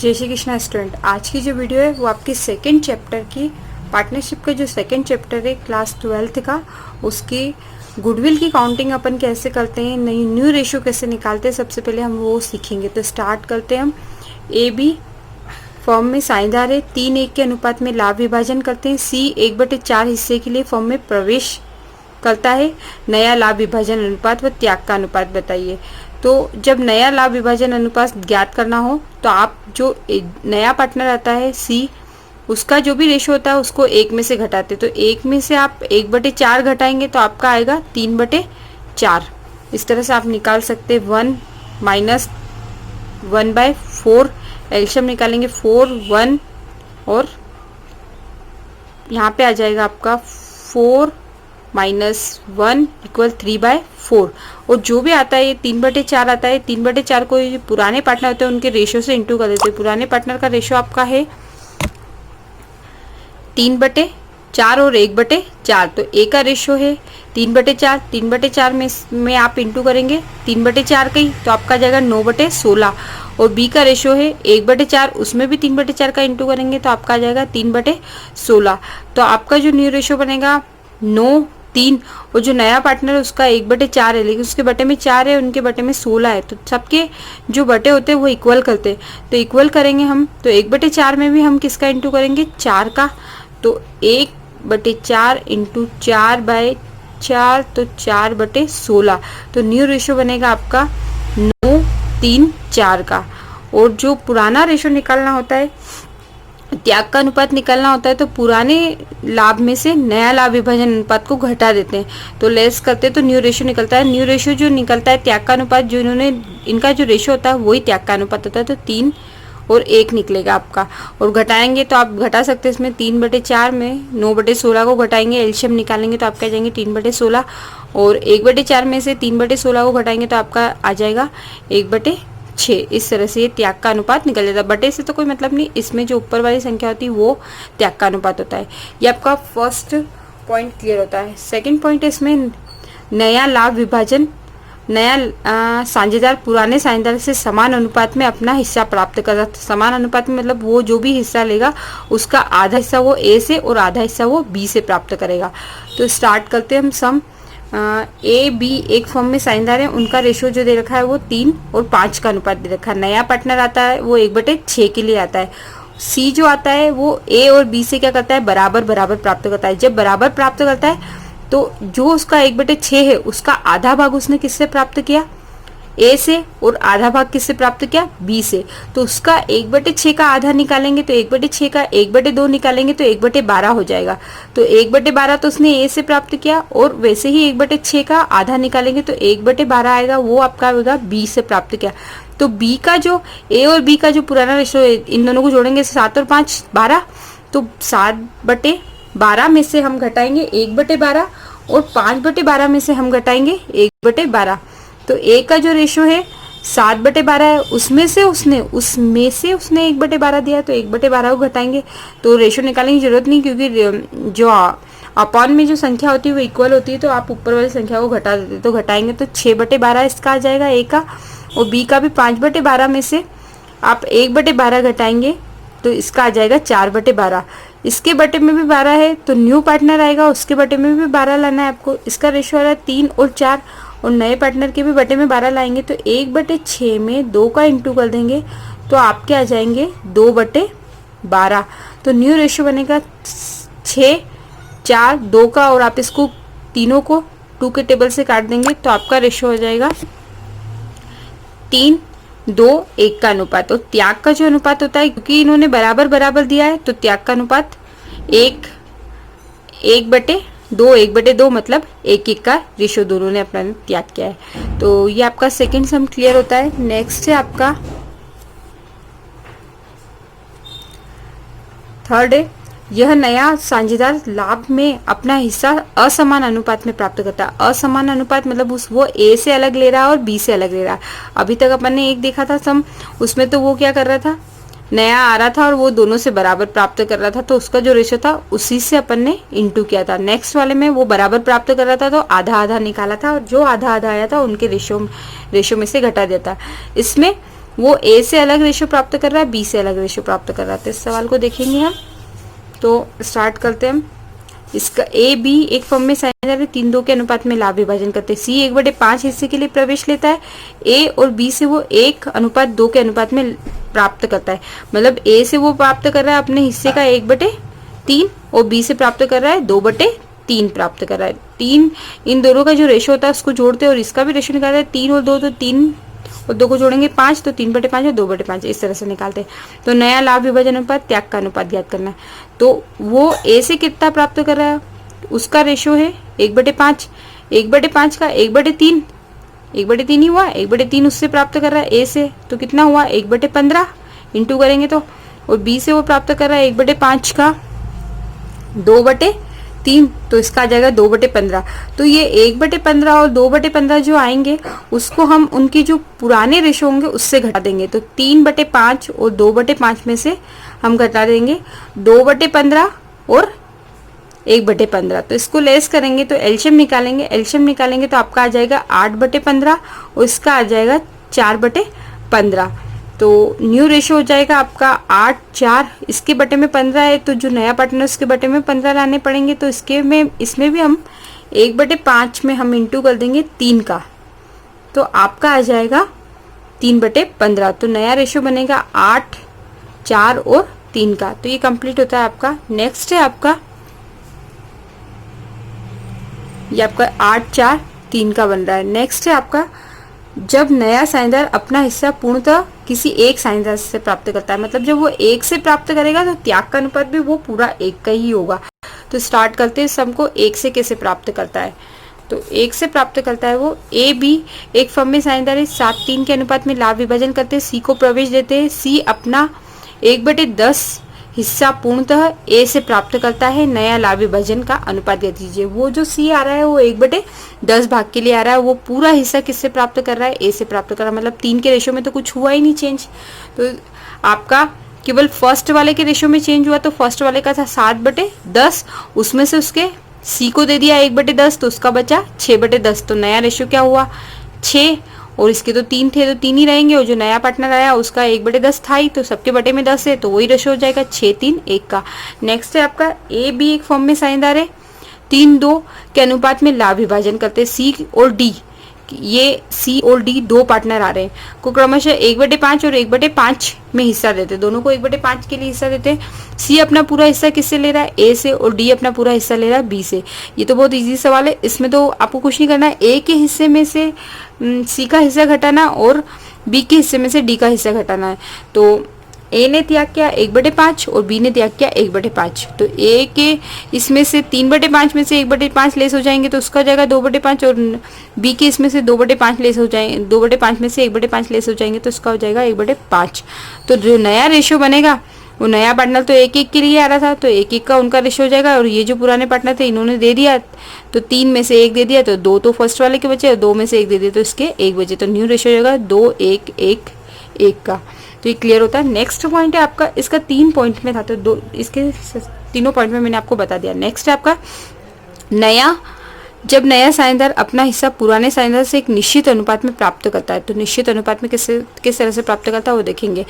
जय श्री कृष्णा स्टूडेंट। आज की जो वीडियो है वो आपकी सेकंड चैप्टर की पार्टनरशिप का जो सेकंड चैप्टर है क्लास 12th का, उसकी गुडविल की काउंटिंग अपन कैसे करते हैं, नई न्यू रेशियो कैसे निकालते हैं, सबसे पहले हम वो सीखेंगे। तो स्टार्ट करते हैं हम। ए बी फॉर्म में साझेदार है, 3:1 के अनुपात में लाभ विभाजन करते हैं। सी 1/4 हिस्से के लिए फॉर्म में प्रवेश करता है। नया लाभ विभाजन अनुपात व त्याग का अनुपात बताइए। तो जब नया लाभ विभाजन अनुपात ज्ञात करना हो तो आप जो नया पार्टनर आता है सी, उसका जो भी रेशो होता है उसको 1 में से घटाते। तो 1 में से आप 1/4 घटाएंगे तो आपका आएगा 3/4। इस तरह से आप निकाल सकते 1 माइनस 1/4। एलसीएम निकालेंगे 4 1 और यहाँ पे आ जाएगा आपका 4 माइनस 1 इक्वल 3/4। और जो भी आता है ये 3/4 आता है। 3/4 को पुराने पार्टनर होते हैं उनके रेशियो से इंटू कर देते हैं। पुराने पार्टनर का रेशियो आपका है 3/4 और 1/4। तो ए का रेशियो है 3/4। 3/4 में आप इंटू करेंगे 3/4 का ही, तो आपका जाएगा 9/16। और बी का रेशियो है 1/4, उसमें भी 3/4 का इंटू करेंगे तो आपका आ जाएगा 3/16। तो आपका जो न्यू रेशियो बनेगा 9 3। और जो नया पार्टनर है उसका 1/4 है, लेकिन उसके बटे में 4 है, उनके बटे में 16 है। तो सबके जो बटे होते हैं वो इक्वल करते हैं। तो इक्वल करेंगे हम, तो 1/4 में भी हम किसका इंटू करेंगे 4 का। तो 1/4 इंटू 4/4 तो 4/16। तो न्यू रेशियो बनेगा आपका 9 3 4 का। और जो पुराना रेशियो निकालना होता है, त्याग का अनुपात निकालना होता है, तो पुराने लाभ में से नया लाभ विभाजन अनुपात को घटा देते हैं। तो लेस करते हैं तो न्यू रेशियो निकलता है। न्यू रेशियो जो निकलता है त्याग का अनुपात, जो इन्होंने इनका जो रेशियो होता है वही त्याग का अनुपात होता है। तो 3 और 1 निकलेगा आपका। और घटाएंगे तो आप घटा सकते हैं इसमें 3/4 में 9/16 को घटाएंगे, एलसीएम निकालेंगे तो आपका जाएंगे 3/16। और 1/4 में से 3/16 को घटाएंगे तो आपका आ जाएगा 1/6। इस तरह से ये त्याग का अनुपात निकल जाता है। बटे से तो कोई मतलब नहीं, इसमें जो ऊपर वाली संख्या होती है वो त्याग का अनुपात होता है। ये आपका फर्स्ट पॉइंट क्लियर होता है। सेकंड पॉइंट है इसमें नया लाभ विभाजन। नया साझेदार पुराने साझेदार से समान अनुपात में अपना हिस्सा प्राप्त करता। समान अनुपात में मतलब वो जो भी हिस्सा लेगा उसका आधा हिस्सा वो ए से और आधा हिस्सा वो बी से प्राप्त करेगा। तो स्टार्ट करते हैं हम सम। ए बी एक फॉर्म में साझेदार है, उनका रेशियो जो दे रखा है वो 3 और 5 का अनुपात दे रखा है। नया पार्टनर आता है वो 1/6 के लिए आता है। सी जो आता है वो ए और बी से क्या करता है, बराबर बराबर प्राप्त करता है। जब बराबर प्राप्त करता है तो जो उसका 1/6 है उसका आधा भाग उसने किससे प्राप्त किया, ए से, और आधा भाग किससे प्राप्त किया, बी से। तो उसका 1/6 का आधा निकालेंगे तो 1/6 का 1/2 निकालेंगे तो 1/12 हो जाएगा। तो 1/12 तो उसने ए से प्राप्त किया, और वैसे ही 1/6 का आधा निकालेंगे तो 1/12 आएगा, वो आपका आएगा बी से प्राप्त किया। तो बी का जो ए और बी का जो पुराना रेशियो है, इन दोनों को जोड़ेंगे 7 और 5 12। तो 7/12 में से हम घटाएंगे 1/12 और 5/12 में से हम घटाएंगे 1/12। तो ए का जो रेशियो है 7/12 है, उसमें से उसने 1/12 दिया, तो 1/12 को घटाएंगे। तो रेशियो निकालने की जरूरत नहीं, क्योंकि जो अपॉन में जो संख्या होती है वो इक्वल होती है, तो आप ऊपर वाली संख्या को घटा देते। तो घटाएंगे तो 6/12 इसका आ जाएगा ए का, और बी का भी 5/12 में से आप 1/12 घटाएंगे तो इसका आ जाएगा 4/12। इसके बटे में भी 12 है, तो न्यू पार्टनर आएगा उसके बटे में भी 12 लाना है आपको। इसका रेशियो आ रहा है 3 और 4, और नए पार्टनर के भी बटे में 12 लाएंगे तो 1/6 में 2 का इंटू कर देंगे तो आपके आ जाएंगे 2/12। तो न्यू रेशियो बनेगा 6 4 2 का, और आप इसको तीनों को 2 के टेबल से काट देंगे तो आपका रेशियो हो जाएगा 3 2 1 का अनुपात। और त्याग का जो अनुपात होता है, क्योंकि इन्होंने बराबर बराबर दिया है, तो त्याग का अनुपात 1/2 1/2 मतलब 1 का रेशियो दोनों ने अपना त्याग किया है। तो ये आपका सेकंड सम क्लियर होता है। नेक्स्ट है आपका थर्ड है, यह नया साझेदार लाभ में अपना हिस्सा असमान अनुपात में प्राप्त करता है। असमान अनुपात मतलब वो ए से अलग ले रहा है और बी से अलग ले रहा है। अभी तक अपन ने एक देखा था सम, उसमें तो वो क्या कर रहा था, नया आ रहा था और वो दोनों से बराबर प्राप्त कर रहा था, तो उसका जो रेशियो था उसी से अपन ने इंटू किया था। नेक्स्ट वाले में वो बराबर प्राप्त कर रहा था तो आधा आधा निकाला था, और जो आधा आधा आया था उनके रेशियो में से घटा दिया था। इसमें वो ए से अलग रेशो प्राप्त कर रहा है, बी से अलग रेशो प्राप्त कर रहा है। तो इस सवाल को देखेंगे हम। तो स्टार्ट करते हैं हम। इसका ए बी एक फॉर्म में साइनर है, 3-2 के अनुपात में लाभ विभाजन करते हैं। सी 1/5 हिस्से के लिए प्रवेश लेता है। ए और बी से वो 1:2 के अनुपात में प्राप्त करता है। मतलब ए से वो प्राप्त कर रहा है अपने हिस्से का 1/3 और बी से प्राप्त कर रहा है 2/3 प्राप्त कर रहा है। 3 इन दोनों का जो रेशो होता है उसको जोड़ते हैं और इसका भी रेशो निकालते हैं। 3 और 2 तो 3 और 2 को जोड़ेंगे 5, तो 3/5 और 2/5 इस तरह से निकालते हैं। तो नया लाभ विभाजन अनुपात त्याग का अनुपात ज्ञात करना है। तो वो ए से कितना प्राप्त कर रहा है, उसका रेशो है 1/5। 1/5 का 1/3, 1/3 ही हुआ। 1/3 उससे प्राप्त कर रहा है ए से, तो कितना हुआ 1/15 इंटू करेंगे तो। और बी से वो प्राप्त कर रहा है 1/5 का 2/3, तो इसका आ जाएगा 2/15। तो ये 1/15 और 2/15 जो आएंगे उसको हम उनकी जो पुराने रेशो होंगे उससे घटा देंगे। तो 3/5 और 2/5 में से हम घटा देंगे 2/15 और 1/15। तो इसको लेस करेंगे तो एलसीएम निकालेंगे। एलसीएम निकालेंगे तो आपका आ जाएगा 8/15 और इसका आ जाएगा 4/15। तो न्यू रेशो हो जाएगा आपका 8, 4, इसके बटे में 15 है, तो जो नया पार्टनर उसके बटे में 15 लाने पड़ेंगे। तो इसमें भी हम 1/5 में हम इंटू कर देंगे 3 का, तो आपका आ जाएगा 3/15। तो नया रेशो बनेगा 8, 4 और 3 का। तो ये कंप्लीट होता है आपका। नेक्स्ट है आपका, ये आपका 8, 4, 3 का बन रहा है। नेक्स्ट है आपका, जब नया साझेदार अपना हिस्सा पूर्णतः किसी एक साझेदार से प्राप्त करता है। मतलब जब वो 1 से प्राप्त करेगा तो त्याग का अनुपात भी वो पूरा 1 का ही होगा। तो स्टार्ट करते हैं सम को। 1 से कैसे प्राप्त करता है, तो 1 से प्राप्त करता है वो। ए बी एक फर्म में साझेदार है, 7-3 के अनुपात में लाभ विभाजन करते हैं। सी को प्रवेश देते हैं। सी अपना 1/10 हिस्सा पूर्णतः ए से प्राप्त करता है। नया लाभ विभाजन का अनुपात दे दीजिए। वो जो सी आ रहा है वो 1/10 भाग के लिए आ रहा है। वो पूरा हिस्सा किससे प्राप्त कर रहा है, ए से प्राप्त कर रहा है। मतलब 3 के रेशो में तो कुछ हुआ ही नहीं चेंज। तो आपका केवल फर्स्ट वाले के रेशो में चेंज हुआ। तो फर्स्ट वाले का था 7/10, उसमें से उसके सी को दे दिया 1/10, तो उसका बचा 6/10। तो नया रेशो क्या हुआ 6, और इसके तो 3 थे तो 3 ही रहेंगे। और जो नया पार्टनर आया उसका 1/10 था ही, तो सबके बटे में 10 है, तो वही रेशो हो जाएगा 6, 3, 1 का। नेक्स्ट है आपका ए बी एक फॉर्म में साझेदार है, 3-2 के अनुपात में लाभ विभाजन करते हैं। सी और डी, ये सी और डी 2 पार्टनर आ रहे हैं, को क्रमशः 1/5 और 1/5 में हिस्सा देते हैं। दोनों को 1/5 के लिए हिस्सा देते हैं। सी अपना पूरा हिस्सा किससे ले रहा है, ए से, और डी अपना पूरा हिस्सा ले रहा है बी से। ये तो बहुत इजी सवाल है, इसमें तो आपको कुछ नहीं करना है। ए के हिस्से में से सी का हिस्सा घटाना और बी के हिस्से में से डी का हिस्सा घटाना है। तो ए ने त्याग किया 1/5 और बी ने त्याग किया 1/5। तो ए के इसमें से 3/5 में से 1/5 लेस हो जाएंगे, तो उसका जाएगा 2/5, और बी के इसमें से 2/5 लेस हो जाएंगे, 2/5 में से 1/5 लेस हो जाएंगे, तो उसका हो जाएगा 1/5। तो जो नया रेशो बनेगा वो नया पार्टनर तो 1-1 के लिए आ रहा था, तो 1-1 का उनका रेशो हो जाएगा। और ये जो पुराने पार्टनर थे इन्होंने दे दिया, तो 3 में से 1 दे दिया, तो 2 तो फर्स्ट वाले के बचे और 2 में से 1 दे दिया, तो इसके 1 बचे। तो न्यू रेशो हो जाएगा 2-1-1-1 का। तो ये क्लियर होता है। नेक्स्ट पॉइंट है आपका, इसका 3 पॉइंट में था, तो 2 इसके तीनों पॉइंट में मैंने आपको बता दिया। नेक्स्ट है आपका नया, जब नया साझेदार अपना हिस्सा पुराने साझेदार से एक निश्चित अनुपात में प्राप्त करता है। तो निश्चित अनुपात में किस तरह से प्राप्त करता है वो देखेंगे।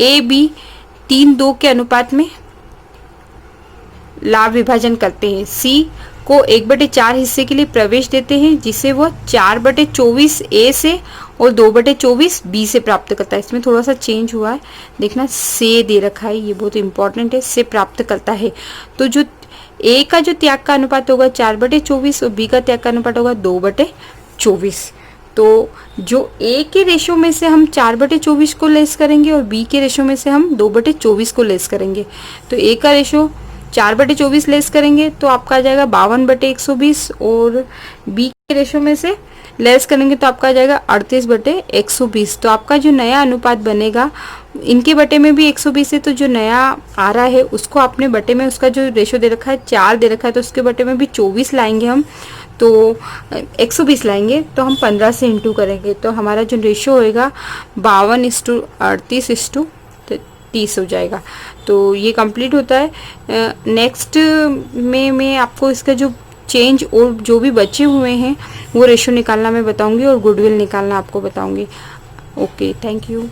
ए बी 3-2 के अनुपात में लाभ विभाजन करते हैं। सी को 1/4 हिस्से के लिए प्रवेश देते हैं, जिसे वह 4/24 ए से और 2/24 बी से प्राप्त करता है। इसमें थोड़ा सा चेंज हुआ है, देखना से दे रखा है, ये बहुत इंपॉर्टेंट है। से प्राप्त करता है, तो जो ए का जो त्याग का अनुपात होगा 4/24 और बी का त्याग का अनुपात होगा 2/24। तो जो ए के रेशो में से हम 4/24 को लेस करेंगे और बी के रेशो में से हम 2/24 को लेस करेंगे। तो ए का रेशो 4/24 लेस करेंगे तो आपका आ जाएगा 52/120, और बी के रेशो में से लेस करेंगे तो आपका आ जाएगा 38/120। तो आपका जो नया अनुपात बनेगा, इनके बटे में भी 120 है, तो जो नया आ रहा है उसको अपने बटे में, उसका जो रेशो दे रखा है 4 दे रखा है, तो उसके बटे में भी 24 लाएंगे हम, तो 120 लाएंगे, तो हम 15 से इंटू करेंगे, तो हमारा जो रेशो होएगा 52:38:30 हो जाएगा। तो ये कंप्लीट होता है। नेक्स्ट में मैं आपको इसका जो चेंज और जो भी बचे हुए हैं वो रेशो निकालना मैं बताऊंगी, और गुडविल निकालना आपको बताऊंगी। Okay, thank you.